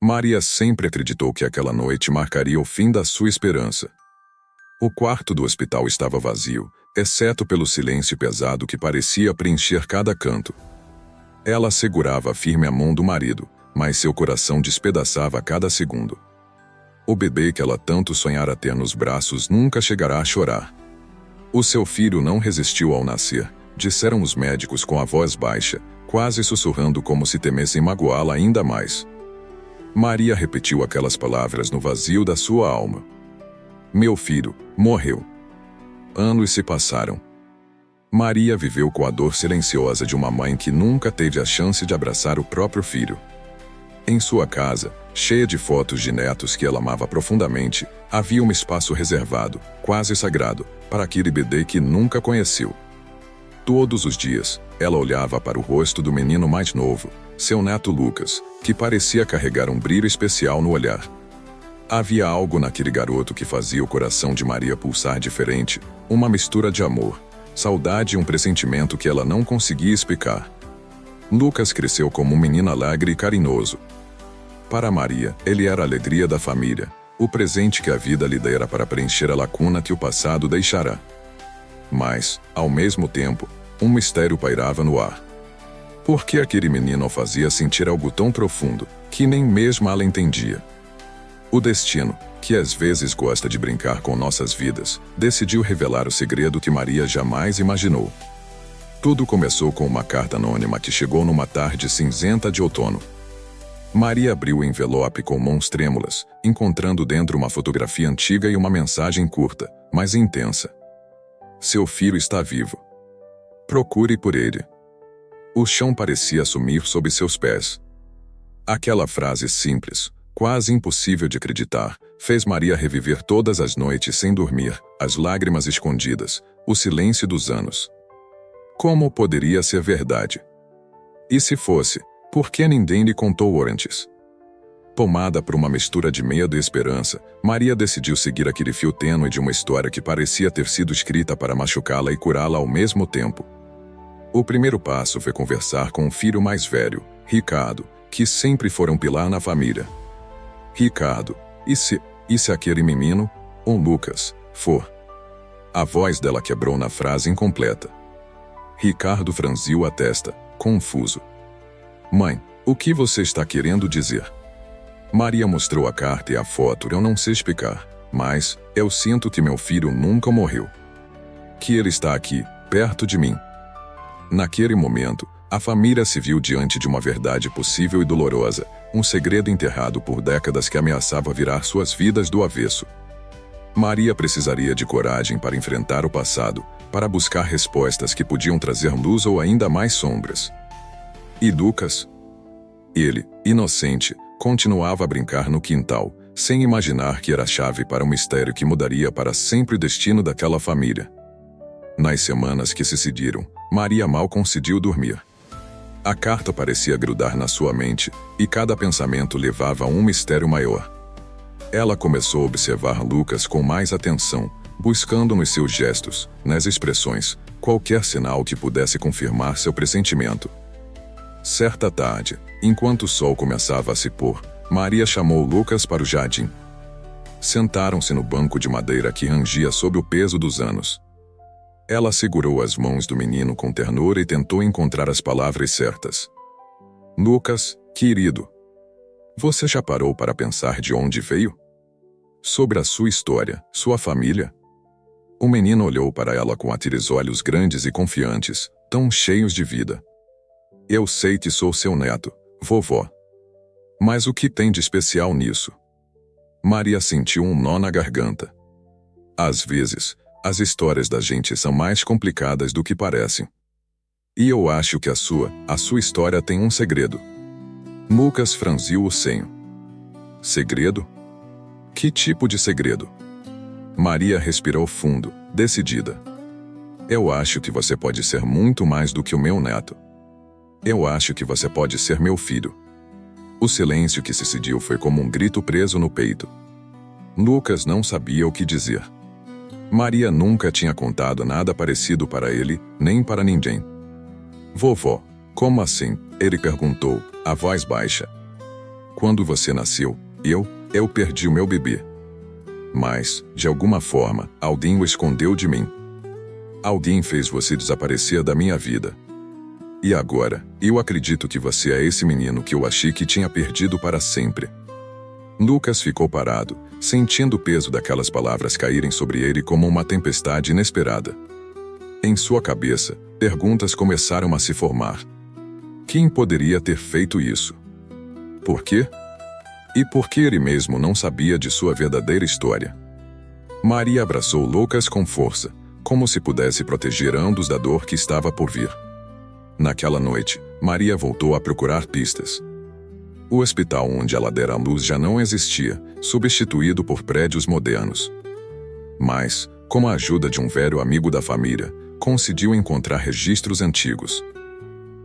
Maria sempre acreditou que aquela noite marcaria o fim da sua esperança. O quarto do hospital estava vazio, exceto pelo silêncio pesado que parecia preencher cada canto. Ela segurava firme a mão do marido, mas seu coração despedaçava a cada segundo. O bebê que ela tanto sonhara ter nos braços nunca chegará a chorar. O seu filho não resistiu ao nascer, disseram os médicos com a voz baixa, quase sussurrando como se temessem magoá-la ainda mais. Maria repetiu aquelas palavras no vazio da sua alma. Meu filho morreu. Anos se passaram. Maria viveu com a dor silenciosa de uma mãe que nunca teve a chance de abraçar o próprio filho. Em sua casa, cheia de fotos de netos que ela amava profundamente, havia um espaço reservado, quase sagrado, para aquele bebê que nunca conheceu. Todos os dias, ela olhava para o rosto do menino mais novo, seu neto Lucas, que parecia carregar um brilho especial no olhar. Havia algo naquele garoto que fazia o coração de Maria pulsar diferente, uma mistura de amor, saudade e um pressentimento que ela não conseguia explicar. Lucas cresceu como um menino alegre e carinhoso. Para Maria, ele era a alegria da família, o presente que a vida lhe dera para preencher a lacuna que o passado deixará. Mas, ao mesmo tempo, um mistério pairava no ar. Por que aquele menino a fazia sentir algo tão profundo, que nem mesmo ela entendia? O destino, que às vezes gosta de brincar com nossas vidas, decidiu revelar o segredo que Maria jamais imaginou. Tudo começou com uma carta anônima que chegou numa tarde cinzenta de outono. Maria abriu o envelope com mãos trêmulas, encontrando dentro uma fotografia antiga e uma mensagem curta, mas intensa. Seu filho está vivo. Procure por ele. O chão parecia sumir sob seus pés. Aquela frase simples, quase impossível de acreditar, fez Maria reviver todas as noites sem dormir, as lágrimas escondidas, o silêncio dos anos. Como poderia ser verdade? E se fosse, por que ninguém lhe contou antes? Tomada por uma mistura de medo e esperança, Maria decidiu seguir aquele fio tênue de uma história que parecia ter sido escrita para machucá-la e curá-la ao mesmo tempo. O primeiro passo foi conversar com o filho mais velho, Ricardo, que sempre fora um pilar na família. Ricardo, e se aquele menino, ou Lucas, for? A voz dela quebrou na frase incompleta. Ricardo franziu a testa, confuso. Mãe, o que você está querendo dizer? Maria mostrou a carta e a foto. Eu não sei explicar, mas eu sinto que meu filho nunca morreu. Que ele está aqui, perto de mim. Naquele momento, a família se viu diante de uma verdade possível e dolorosa, um segredo enterrado por décadas que ameaçava virar suas vidas do avesso. Maria precisaria de coragem para enfrentar o passado, para buscar respostas que podiam trazer luz ou ainda mais sombras. E Lucas? Ele, inocente, continuava a brincar no quintal, sem imaginar que era a chave para um mistério que mudaria para sempre o destino daquela família. Nas semanas que se seguiram, Maria mal conseguiu dormir. A carta parecia grudar na sua mente, e cada pensamento levava a um mistério maior. Ela começou a observar Lucas com mais atenção, buscando nos seus gestos, nas expressões, qualquer sinal que pudesse confirmar seu pressentimento. Certa tarde, enquanto o sol começava a se pôr, Maria chamou Lucas para o jardim. Sentaram-se no banco de madeira que rangia sob o peso dos anos. Ela segurou as mãos do menino com ternura e tentou encontrar as palavras certas. Lucas, querido, você já parou para pensar de onde veio? Sobre a sua história, sua família? O menino olhou para ela com aqueles olhos grandes e confiantes, tão cheios de vida. Eu sei que sou seu neto, vovó. Mas o que tem de especial nisso? Maria sentiu um nó na garganta. Às vezes, as histórias da gente são mais complicadas do que parecem. E eu acho que a sua história tem um segredo. Lucas franziu o senho. Segredo? Que tipo de segredo? Maria respirou fundo, decidida. Eu acho que você pode ser muito mais do que o meu neto. Eu acho que você pode ser meu filho. O silêncio que se seguiu foi como um grito preso no peito. Lucas não sabia o que dizer. Maria nunca tinha contado nada parecido para ele, nem para ninguém. Vovó, como assim? Ele perguntou, a voz baixa. Quando você nasceu, eu perdi o meu bebê. Mas, de alguma forma, alguém o escondeu de mim. Alguém fez você desaparecer da minha vida. E agora, eu acredito que você é esse menino que eu achei que tinha perdido para sempre. Lucas ficou parado, sentindo o peso daquelas palavras caírem sobre ele como uma tempestade inesperada. Em sua cabeça, perguntas começaram a se formar. Quem poderia ter feito isso? Por quê? E por que ele mesmo não sabia de sua verdadeira história? Maria abraçou Lucas com força, como se pudesse proteger ambos da dor que estava por vir. Naquela noite, Maria voltou a procurar pistas. O hospital onde ela dera à luz já não existia, substituído por prédios modernos. Mas, com a ajuda de um velho amigo da família, conseguiu encontrar registros antigos.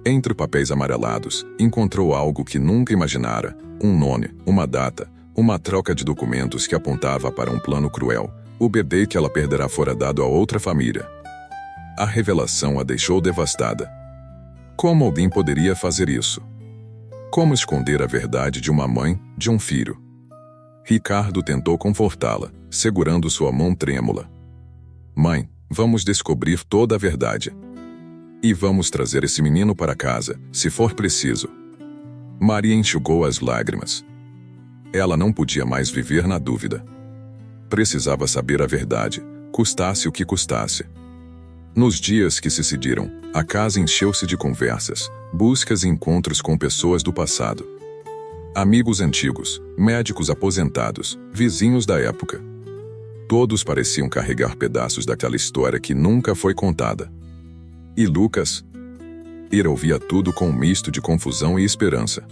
Entre papéis amarelados, encontrou algo que nunca imaginara: um nome, uma data, uma troca de documentos que apontava para um plano cruel, o bebê que ela perderá fora dado a outra família. A revelação a deixou devastada. Como alguém poderia fazer isso? Como esconder a verdade de uma mãe, de um filho? Ricardo tentou confortá-la, segurando sua mão trêmula. Mãe, vamos descobrir toda a verdade. E vamos trazer esse menino para casa, se for preciso. Maria enxugou as lágrimas. Ela não podia mais viver na dúvida. Precisava saber a verdade, custasse o que custasse. Nos dias que se seguiram, a casa encheu-se de conversas, buscas e encontros com pessoas do passado. Amigos antigos, médicos aposentados, vizinhos da época. Todos pareciam carregar pedaços daquela história que nunca foi contada. E Lucas? Ele ouvia tudo com um misto de confusão e esperança.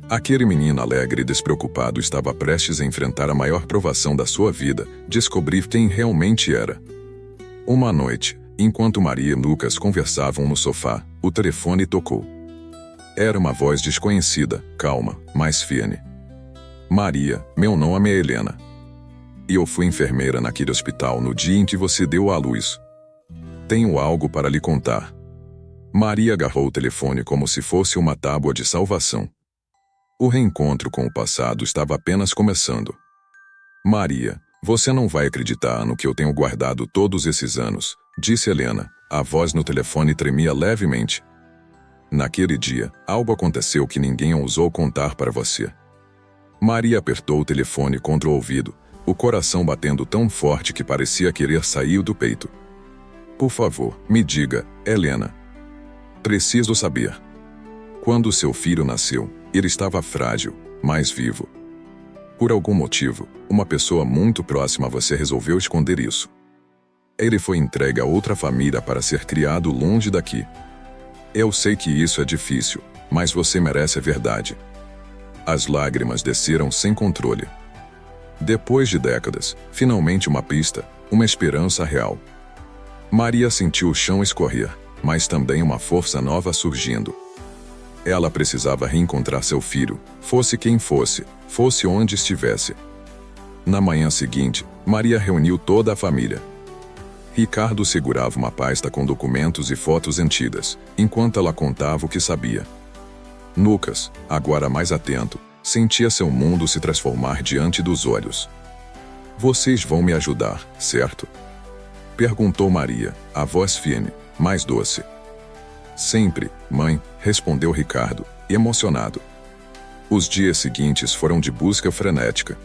Aquele menino alegre e despreocupado estava prestes a enfrentar a maior provação da sua vida, descobrir quem realmente era. Uma noite, enquanto Maria e Lucas conversavam no sofá, o telefone tocou. Era uma voz desconhecida, calma, mas firme. Maria, meu nome é Helena. E eu fui enfermeira naquele hospital no dia em que você deu à luz. Tenho algo para lhe contar. Maria agarrou o telefone como se fosse uma tábua de salvação. O reencontro com o passado estava apenas começando. Maria, você não vai acreditar no que eu tenho guardado todos esses anos, disse Helena. A voz no telefone tremia levemente. Naquele dia, algo aconteceu que ninguém ousou contar para você. Maria apertou o telefone contra o ouvido, o coração batendo tão forte que parecia querer sair do peito. Por favor, me diga, Helena. Preciso saber. Quando seu filho nasceu, ele estava frágil, mas vivo. Por algum motivo, uma pessoa muito próxima a você resolveu esconder isso. Ele foi entregue a outra família para ser criado longe daqui. Eu sei que isso é difícil, mas você merece a verdade. As lágrimas desceram sem controle. Depois de décadas, finalmente uma pista, uma esperança real. Maria sentiu o chão escorrer, mas também uma força nova surgindo. Ela precisava reencontrar seu filho, fosse quem fosse onde estivesse. Na manhã seguinte, Maria reuniu toda a família. Ricardo segurava uma pasta com documentos e fotos antigas, enquanto ela contava o que sabia. Lucas, agora mais atento, sentia seu mundo se transformar diante dos olhos. Vocês vão me ajudar, certo? Perguntou Maria, a voz firme, mais doce. Sempre, mãe, respondeu Ricardo, emocionado. Os dias seguintes foram de busca frenética.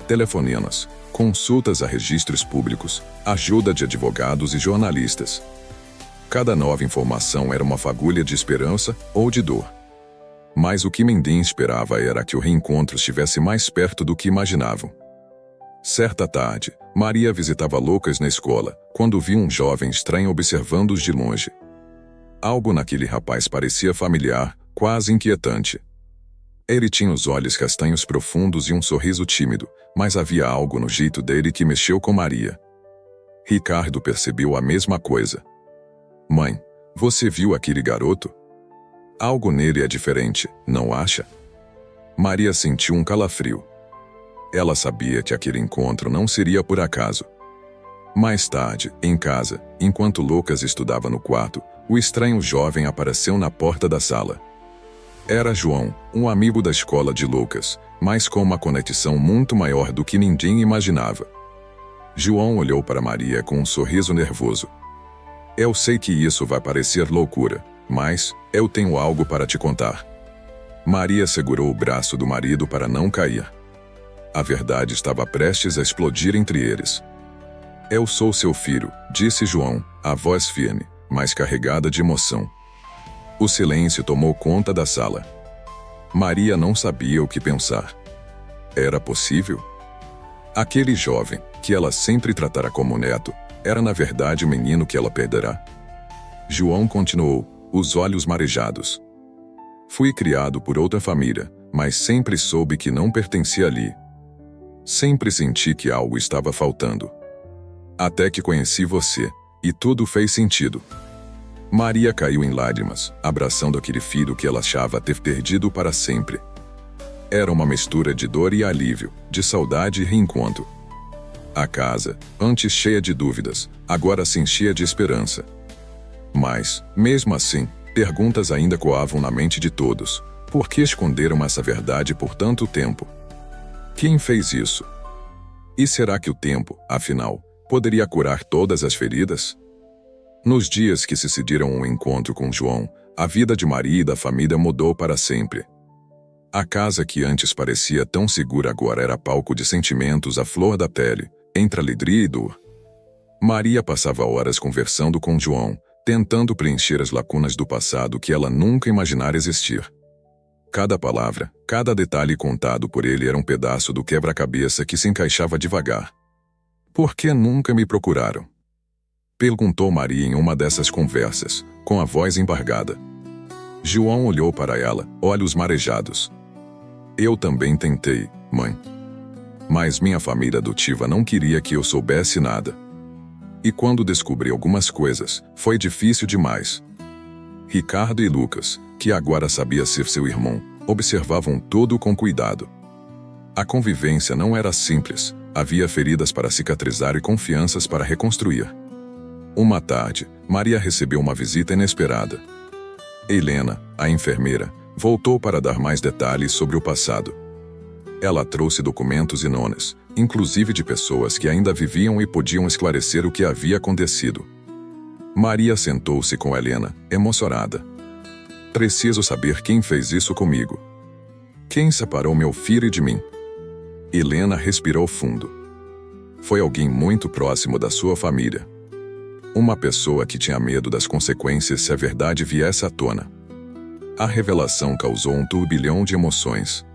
Telefonemas, consultas a registros públicos, ajuda de advogados e jornalistas. Cada nova informação era uma fagulha de esperança ou de dor. Mas o que ninguém esperava era que o reencontro estivesse mais perto do que imaginavam. Certa tarde, Maria visitava Lucas na escola, quando viu um jovem estranho observando-os de longe. Algo naquele rapaz parecia familiar, quase inquietante. Ele tinha os olhos castanhos profundos e um sorriso tímido, mas havia algo no jeito dele que mexeu com Maria. Ricardo percebeu a mesma coisa. Mãe, você viu aquele garoto? Algo nele é diferente, não acha? Maria sentiu um calafrio. Ela sabia que aquele encontro não seria por acaso. Mais tarde, em casa, enquanto Lucas estudava no quarto, o estranho jovem apareceu na porta da sala. Era João, um amigo da escola de Lucas, mas com uma conexão muito maior do que ninguém imaginava. João olhou para Maria com um sorriso nervoso. Eu sei que isso vai parecer loucura, mas eu tenho algo para te contar. Maria segurou o braço do marido para não cair. A verdade estava prestes a explodir entre eles. Eu sou seu filho, disse João, a voz firme, mas carregada de emoção. O silêncio tomou conta da sala. Maria não sabia o que pensar. Era possível? Aquele jovem, que ela sempre tratara como neto, era na verdade o menino que ela perderá. João continuou, os olhos marejados. Fui criado por outra família, mas sempre soube que não pertencia ali. Sempre senti que algo estava faltando. Até que conheci você, e tudo fez sentido. Maria caiu em lágrimas, abraçando aquele filho que ela achava ter perdido para sempre. Era uma mistura de dor e alívio, de saudade e reencontro. A casa, antes cheia de dúvidas, agora se enchia de esperança. Mas, mesmo assim, perguntas ainda coavam na mente de todos. Por que esconderam essa verdade por tanto tempo? Quem fez isso? E será que o tempo, afinal, poderia curar todas as feridas? Nos dias que se seguiram ao encontro com João, a vida de Maria e da família mudou para sempre. A casa que antes parecia tão segura agora era palco de sentimentos à flor da pele, entre alegria e dor. Maria passava horas conversando com João, tentando preencher as lacunas do passado que ela nunca imaginara existir. Cada palavra, cada detalhe contado por ele era um pedaço do quebra-cabeça que se encaixava devagar. Por que nunca me procuraram? Perguntou Maria em uma dessas conversas, com a voz embargada. João olhou para ela, olhos marejados. Eu também tentei, mãe. Mas minha família adotiva não queria que eu soubesse nada. E quando descobri algumas coisas, foi difícil demais. Ricardo e Lucas, que agora sabia ser seu irmão, observavam tudo com cuidado. A convivência não era simples, havia feridas para cicatrizar e confianças para reconstruir. Uma tarde, Maria recebeu uma visita inesperada. Helena, a enfermeira, voltou para dar mais detalhes sobre o passado. Ela trouxe documentos e nomes, inclusive de pessoas que ainda viviam e podiam esclarecer o que havia acontecido. Maria sentou-se com Helena, emocionada. Preciso saber quem fez isso comigo. Quem separou meu filho de mim? Helena respirou fundo. Foi alguém muito próximo da sua família. Uma pessoa que tinha medo das consequências se a verdade viesse à tona. A revelação causou um turbilhão de emoções.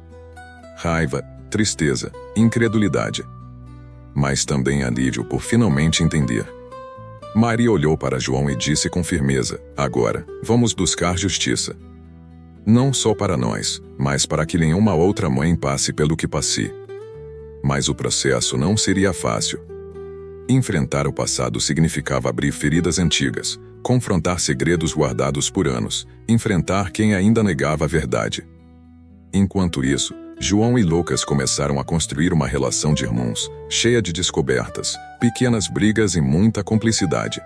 Raiva, tristeza, incredulidade. Mas também alívio por finalmente entender. Maria olhou para João e disse com firmeza, agora, vamos buscar justiça. Não só para nós, mas para que nenhuma outra mãe passe pelo que passei. Mas o processo não seria fácil. Enfrentar o passado significava abrir feridas antigas, confrontar segredos guardados por anos, enfrentar quem ainda negava a verdade. Enquanto isso, João e Lucas começaram a construir uma relação de irmãos, cheia de descobertas, pequenas brigas e muita cumplicidade.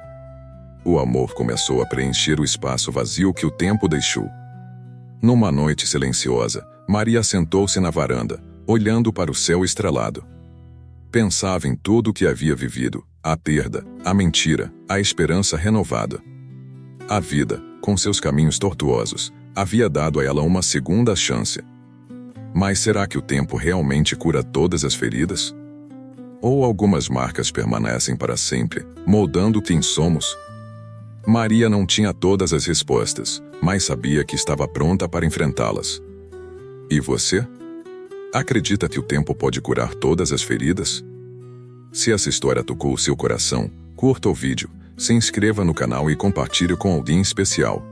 O amor começou a preencher o espaço vazio que o tempo deixou. Numa noite silenciosa, Maria sentou-se na varanda, olhando para o céu estrelado. Pensava em tudo o que havia vivido, a perda, a mentira, a esperança renovada. A vida, com seus caminhos tortuosos, havia dado a ela uma segunda chance. Mas será que o tempo realmente cura todas as feridas? Ou algumas marcas permanecem para sempre, moldando quem somos? Maria não tinha todas as respostas, mas sabia que estava pronta para enfrentá-las. E você? Acredita que o tempo pode curar todas as feridas? Se essa história tocou o seu coração, curta o vídeo, se inscreva no canal e compartilhe com alguém especial.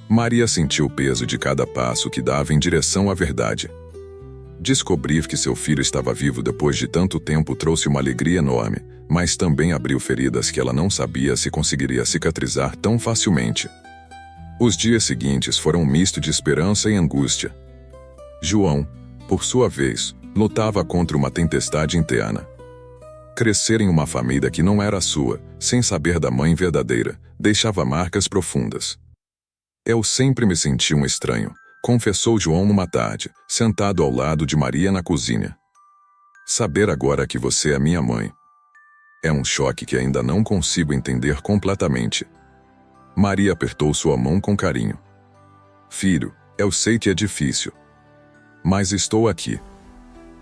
Maria sentiu o peso de cada passo que dava em direção à verdade. Descobrir que seu filho estava vivo depois de tanto tempo trouxe uma alegria enorme, mas também abriu feridas que ela não sabia se conseguiria cicatrizar tão facilmente. Os dias seguintes foram um misto de esperança e angústia. João, por sua vez, lutava contra uma tempestade interna. Crescer em uma família que não era a sua, sem saber da mãe verdadeira, deixava marcas profundas. Eu sempre me senti um estranho, confessou João numa tarde, sentado ao lado de Maria na cozinha. Saber agora que você é minha mãe. É um choque que ainda não consigo entender completamente. Maria apertou sua mão com carinho. Filho, eu sei que é difícil. Mas estou aqui.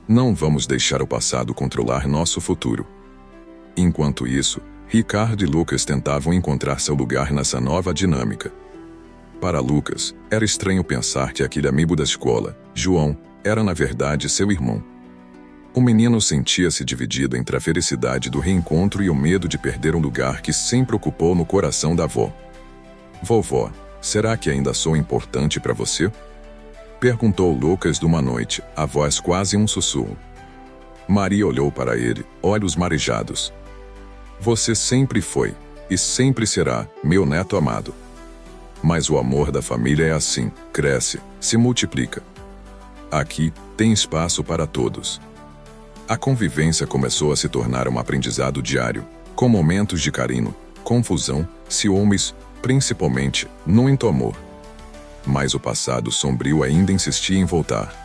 Não vamos deixar o passado controlar nosso futuro. Enquanto isso, Ricardo e Lucas tentavam encontrar seu lugar nessa nova dinâmica. Para Lucas, era estranho pensar que aquele amigo da escola, João, era na verdade seu irmão. O menino sentia-se dividido entre a felicidade do reencontro e o medo de perder um lugar que sempre ocupou no coração da avó. Vovó, será que ainda sou importante para você? Perguntou Lucas numa noite, a voz quase um sussurro. Maria olhou para ele, olhos marejados. Você sempre foi, e sempre será, meu neto amado. Mas o amor da família é assim, cresce, se multiplica. Aqui, tem espaço para todos. A convivência começou a se tornar um aprendizado diário, com momentos de carinho, confusão, ciúmes, principalmente, muito amor. Mas o passado sombrio ainda insistia em voltar.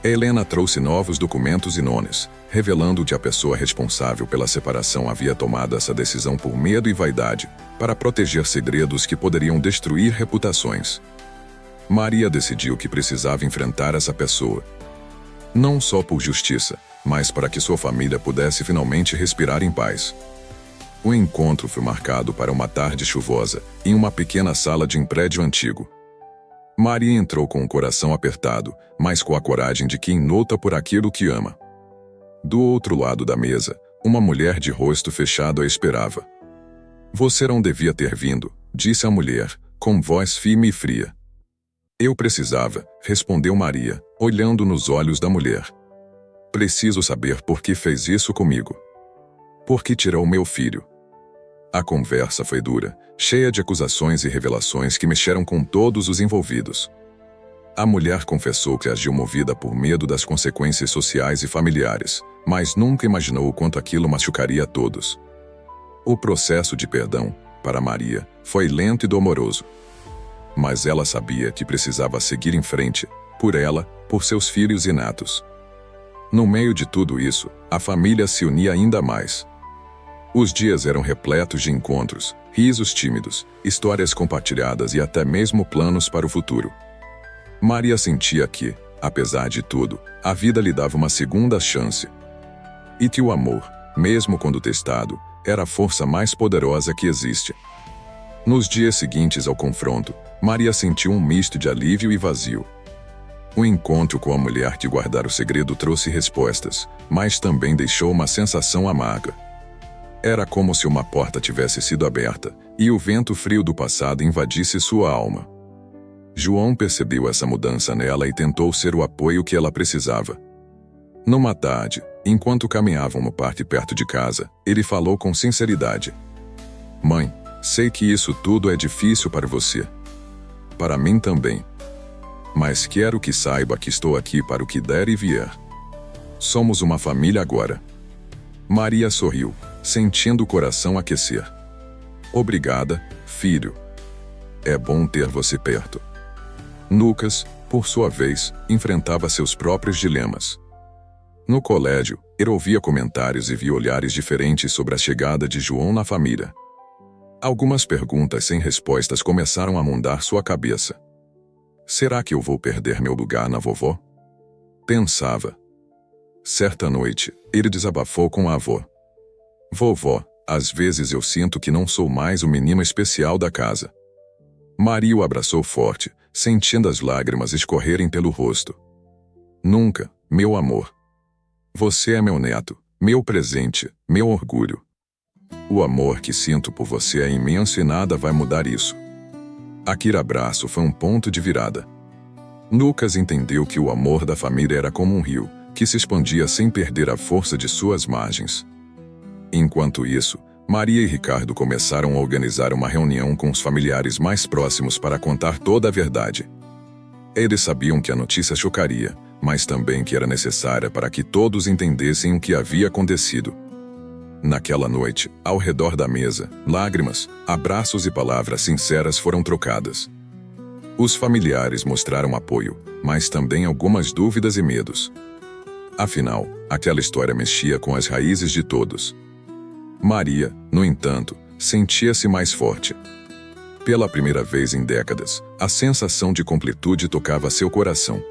Helena trouxe novos documentos e nomes, revelando que a pessoa responsável pela separação havia tomado essa decisão por medo e vaidade, para proteger segredos que poderiam destruir reputações. Maria decidiu que precisava enfrentar essa pessoa. Não só por justiça, mas para que sua família pudesse finalmente respirar em paz. O encontro foi marcado para uma tarde chuvosa, em uma pequena sala de um prédio antigo. Maria entrou com o coração apertado, mas com a coragem de quem luta por aquilo que ama. Do outro lado da mesa, uma mulher de rosto fechado a esperava. Você não devia ter vindo, disse a mulher, com voz firme e fria. Eu precisava, respondeu Maria, olhando nos olhos da mulher. Preciso saber por que fez isso comigo. Por que tirou meu filho? A conversa foi dura, cheia de acusações e revelações que mexeram com todos os envolvidos. A mulher confessou que agiu movida por medo das consequências sociais e familiares, mas nunca imaginou o quanto aquilo machucaria a todos. O processo de perdão, para Maria, foi lento e doloroso. Mas ela sabia que precisava seguir em frente, por ela, por seus filhos e netos. No meio de tudo isso, a família se unia ainda mais. Os dias eram repletos de encontros, risos tímidos, histórias compartilhadas e até mesmo planos para o futuro. Maria sentia que, apesar de tudo, a vida lhe dava uma segunda chance. E que o amor, mesmo quando testado, era a força mais poderosa que existe. Nos dias seguintes ao confronto, Maria sentiu um misto de alívio e vazio. O encontro com a mulher que guardara o segredo trouxe respostas, mas também deixou uma sensação amarga. Era como se uma porta tivesse sido aberta, e o vento frio do passado invadisse sua alma. João percebeu essa mudança nela e tentou ser o apoio que ela precisava. Numa tarde, enquanto caminhavam no parque perto de casa, ele falou com sinceridade. Mãe, sei que isso tudo é difícil para você. Para mim também. Mas quero que saiba que estou aqui para o que der e vier. Somos uma família agora. Maria sorriu, sentindo o coração aquecer. Obrigada, filho. É bom ter você perto. Lucas, por sua vez, enfrentava seus próprios dilemas. No colégio, ele ouvia comentários e via olhares diferentes sobre a chegada de João na família. Algumas perguntas sem respostas começaram a mondar sua cabeça. Será que eu vou perder meu lugar na vovó? Pensava. Certa noite, ele desabafou com a avó. Vovó, às vezes eu sinto que não sou mais o menino especial da casa. Maria o abraçou forte, sentindo as lágrimas escorrerem pelo rosto. Nunca, meu amor. Você é meu neto, meu presente, meu orgulho. O amor que sinto por você é imenso e nada vai mudar isso. Aquele abraço foi um ponto de virada. Lucas entendeu que o amor da família era como um rio, que se expandia sem perder a força de suas margens. Enquanto isso, Maria e Ricardo começaram a organizar uma reunião com os familiares mais próximos para contar toda a verdade. Eles sabiam que a notícia chocaria, mas também que era necessária para que todos entendessem o que havia acontecido. Naquela noite, ao redor da mesa, lágrimas, abraços e palavras sinceras foram trocadas. Os familiares mostraram apoio, mas também algumas dúvidas e medos. Afinal, aquela história mexia com as raízes de todos. Maria, no entanto, sentia-se mais forte. Pela primeira vez em décadas, a sensação de completude tocava seu coração.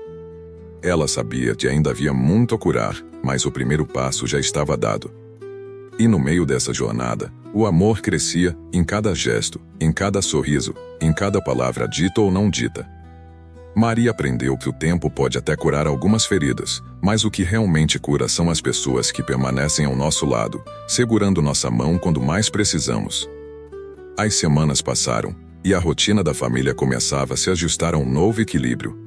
Ela sabia que ainda havia muito a curar, mas o primeiro passo já estava dado. E no meio dessa jornada, o amor crescia em cada gesto, em cada sorriso, em cada palavra dita ou não dita. Maria aprendeu que o tempo pode até curar algumas feridas, mas o que realmente cura são as pessoas que permanecem ao nosso lado, segurando nossa mão quando mais precisamos. As semanas passaram, e a rotina da família começava a se ajustar a um novo equilíbrio.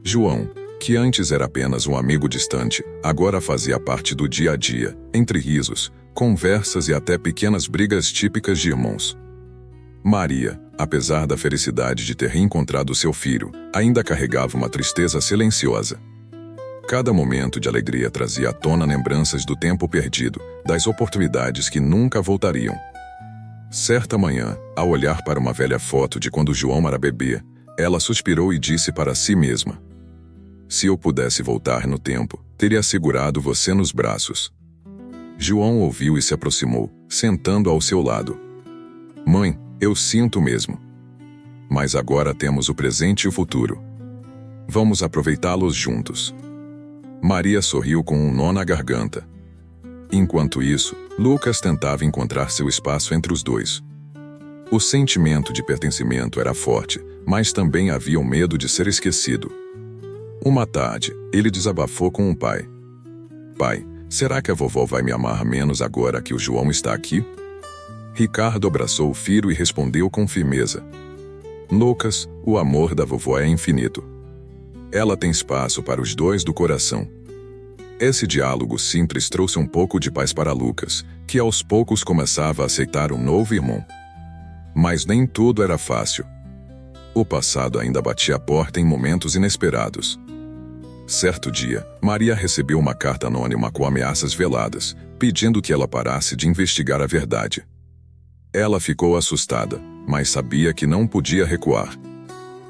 João, que antes era apenas um amigo distante, agora fazia parte do dia a dia, entre risos, conversas e até pequenas brigas típicas de irmãos. Maria, apesar da felicidade de ter reencontrado seu filho, ainda carregava uma tristeza silenciosa. Cada momento de alegria trazia à tona lembranças do tempo perdido, das oportunidades que nunca voltariam. Certa manhã, ao olhar para uma velha foto de quando João era bebê, ela suspirou e disse para si mesma: "Se eu pudesse voltar no tempo, teria segurado você nos braços." João ouviu e se aproximou, sentando ao seu lado. "Mãe, eu sinto mesmo. Mas agora temos o presente e o futuro. Vamos aproveitá-los juntos." Maria sorriu com um nó na garganta. Enquanto isso, Lucas tentava encontrar seu espaço entre os dois. O sentimento de pertencimento era forte, mas também havia o medo de ser esquecido. Uma tarde, ele desabafou com o pai. "Pai, será que a vovó vai me amar menos agora que o João está aqui?" Ricardo abraçou o filho e respondeu com firmeza: "Lucas, o amor da vovó é infinito. Ela tem espaço para os dois do coração." Esse diálogo simples trouxe um pouco de paz para Lucas, que aos poucos começava a aceitar o novo irmão. Mas nem tudo era fácil. O passado ainda batia a porta em momentos inesperados. Certo dia, Maria recebeu uma carta anônima com ameaças veladas, pedindo que ela parasse de investigar a verdade. Ela ficou assustada, mas sabia que não podia recuar.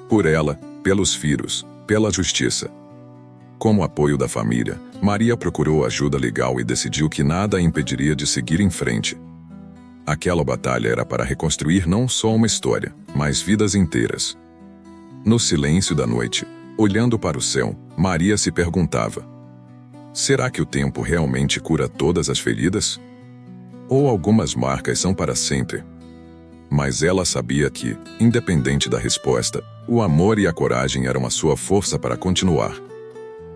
Por ela, pelos filhos, pela justiça. Como apoio da família, Maria procurou ajuda legal e decidiu que nada a impediria de seguir em frente. Aquela batalha era para reconstruir não só uma história, mas vidas inteiras. No silêncio da noite, olhando para o céu, Maria se perguntava: será que o tempo realmente cura todas as feridas? Ou algumas marcas são para sempre? Mas ela sabia que, independente da resposta, o amor e a coragem eram a sua força para continuar.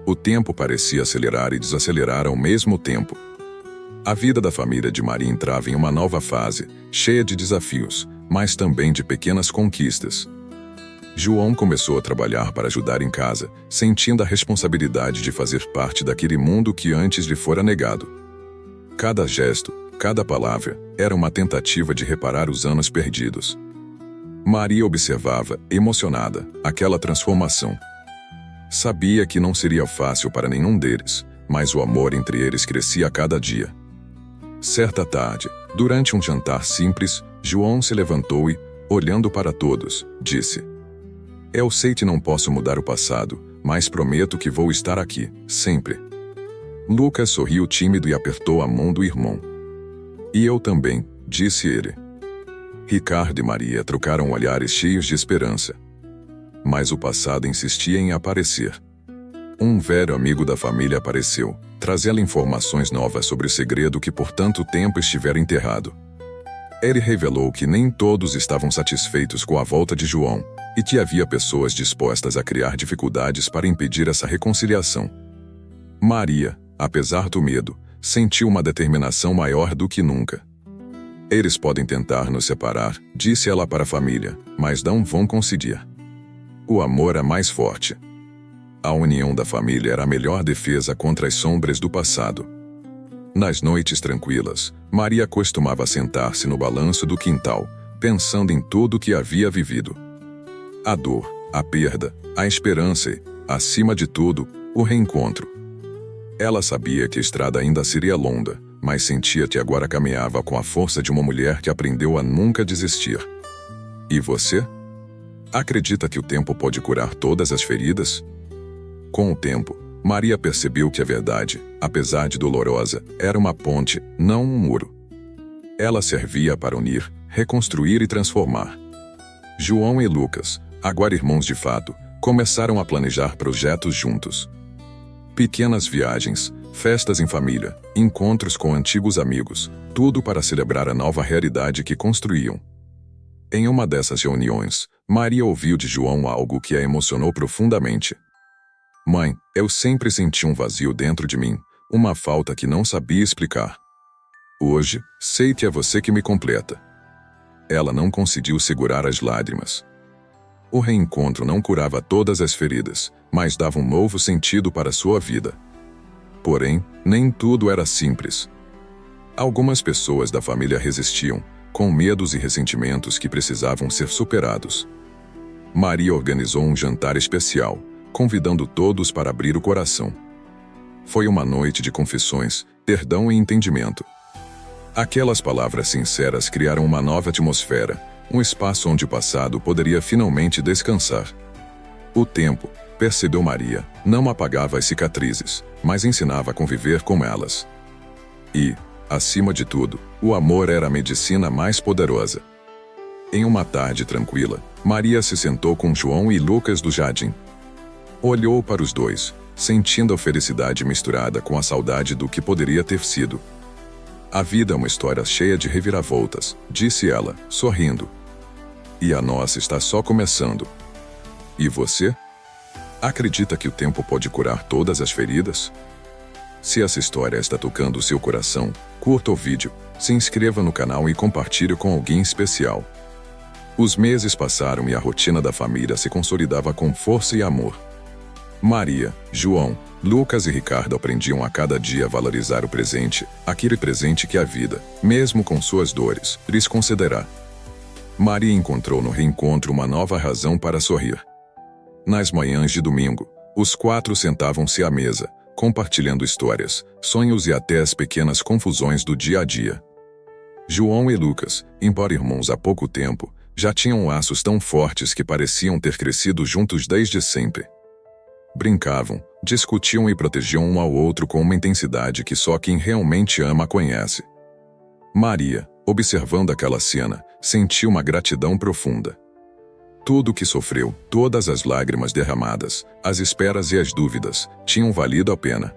O tempo parecia acelerar e desacelerar ao mesmo tempo. A vida da família de Maria entrava em uma nova fase, cheia de desafios, mas também de pequenas conquistas. João começou a trabalhar para ajudar em casa, sentindo a responsabilidade de fazer parte daquele mundo que antes lhe fora negado. Cada gesto, cada palavra, era uma tentativa de reparar os anos perdidos. Maria observava, emocionada, aquela transformação. Sabia que não seria fácil para nenhum deles, mas o amor entre eles crescia a cada dia. Certa tarde, durante um jantar simples, João se levantou e, olhando para todos, disse: "Eu sei que não posso mudar o passado, mas prometo que vou estar aqui, sempre." Lucas sorriu tímido e apertou a mão do irmão. "E eu também", disse ele. Ricardo e Maria trocaram olhares cheios de esperança. Mas o passado insistia em aparecer. Um velho amigo da família apareceu, trazendo informações novas sobre o segredo que por tanto tempo estivera enterrado. Ele revelou que nem todos estavam satisfeitos com a volta de João, e que havia pessoas dispostas a criar dificuldades para impedir essa reconciliação. Maria, apesar do medo, sentiu uma determinação maior do que nunca. "Eles podem tentar nos separar", disse ela para a família, "mas não vão conseguir. O amor é mais forte." A união da família era a melhor defesa contra as sombras do passado. Nas noites tranquilas, Maria costumava sentar-se no balanço do quintal, pensando em tudo o que havia vivido. A dor, a perda, a esperança e, acima de tudo, o reencontro. Ela sabia que a estrada ainda seria longa, mas sentia que agora caminhava com a força de uma mulher que aprendeu a nunca desistir. E você? Acredita que o tempo pode curar todas as feridas? Com o tempo, Maria percebeu que a verdade, apesar de dolorosa, era uma ponte, não um muro. Ela servia para unir, reconstruir e transformar. João e Lucas, agora irmãos de fato, começaram a planejar projetos juntos. Pequenas viagens, festas em família, encontros com antigos amigos, tudo para celebrar a nova realidade que construíam. Em uma dessas reuniões, Maria ouviu de João algo que a emocionou profundamente. Mãe, eu sempre senti um vazio dentro de mim, uma falta que não sabia explicar. Hoje, sei que é você que me completa. Ela não conseguiu segurar as lágrimas. O reencontro não curava todas as feridas, mas dava um novo sentido para sua vida. Porém, nem tudo era simples. Algumas pessoas da família resistiam, com medos e ressentimentos que precisavam ser superados. Maria organizou um jantar especial, convidando todos para abrir o coração. Foi uma noite de confissões, perdão e entendimento. Aquelas palavras sinceras criaram uma nova atmosfera, um espaço onde o passado poderia finalmente descansar. O tempo, percebeu Maria, não apagava as cicatrizes, mas ensinava a conviver com elas. E, acima de tudo, o amor era a medicina mais poderosa. Em uma tarde tranquila, Maria se sentou com João e Lucas do jardim. Olhou para os dois, sentindo a felicidade misturada com a saudade do que poderia ter sido. A vida é uma história cheia de reviravoltas, disse ela, sorrindo. E a nossa está só começando. E você? Acredita que o tempo pode curar todas as feridas? Se essa história está tocando o seu coração, curta o vídeo, se inscreva no canal e compartilhe com alguém especial. Os meses passaram e a rotina da família se consolidava com força e amor. Maria, João, Lucas e Ricardo aprendiam a cada dia a valorizar o presente, aquele presente que a vida, mesmo com suas dores, lhes concederá. Maria encontrou no reencontro uma nova razão para sorrir. Nas manhãs de domingo, os quatro sentavam-se à mesa, compartilhando histórias, sonhos e até as pequenas confusões do dia a dia. João e Lucas, embora irmãos há pouco tempo, já tinham laços tão fortes que pareciam ter crescido juntos desde sempre. Brincavam, discutiam e protegiam um ao outro com uma intensidade que só quem realmente ama conhece. Maria, observando aquela cena, sentiu uma gratidão profunda. Tudo o que sofreu, todas as lágrimas derramadas, as esperas e as dúvidas, tinham valido a pena.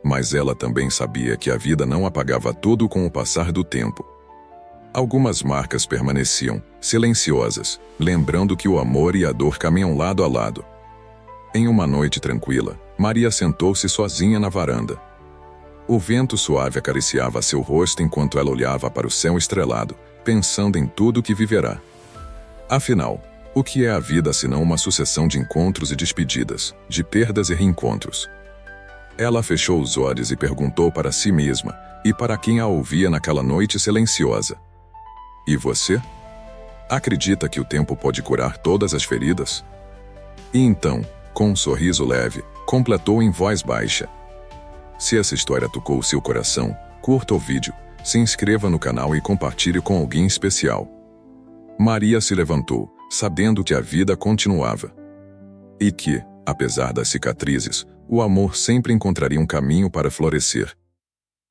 Mas ela também sabia que a vida não apagava tudo com o passar do tempo. Algumas marcas permaneciam, silenciosas, lembrando que o amor e a dor caminham lado a lado. Em uma noite tranquila, Maria sentou-se sozinha na varanda. O vento suave acariciava seu rosto enquanto ela olhava para o céu estrelado, pensando em tudo que viverá. Afinal, o que é a vida senão uma sucessão de encontros e despedidas, de perdas e reencontros? Ela fechou os olhos e perguntou para si mesma, e para quem a ouvia naquela noite silenciosa: e você? Acredita que o tempo pode curar todas as feridas? E então, com um sorriso leve, completou em voz baixa: se essa história tocou o seu coração, curta o vídeo, se inscreva no canal e compartilhe com alguém especial. Maria se levantou, sabendo que a vida continuava. E que, apesar das cicatrizes, o amor sempre encontraria um caminho para florescer.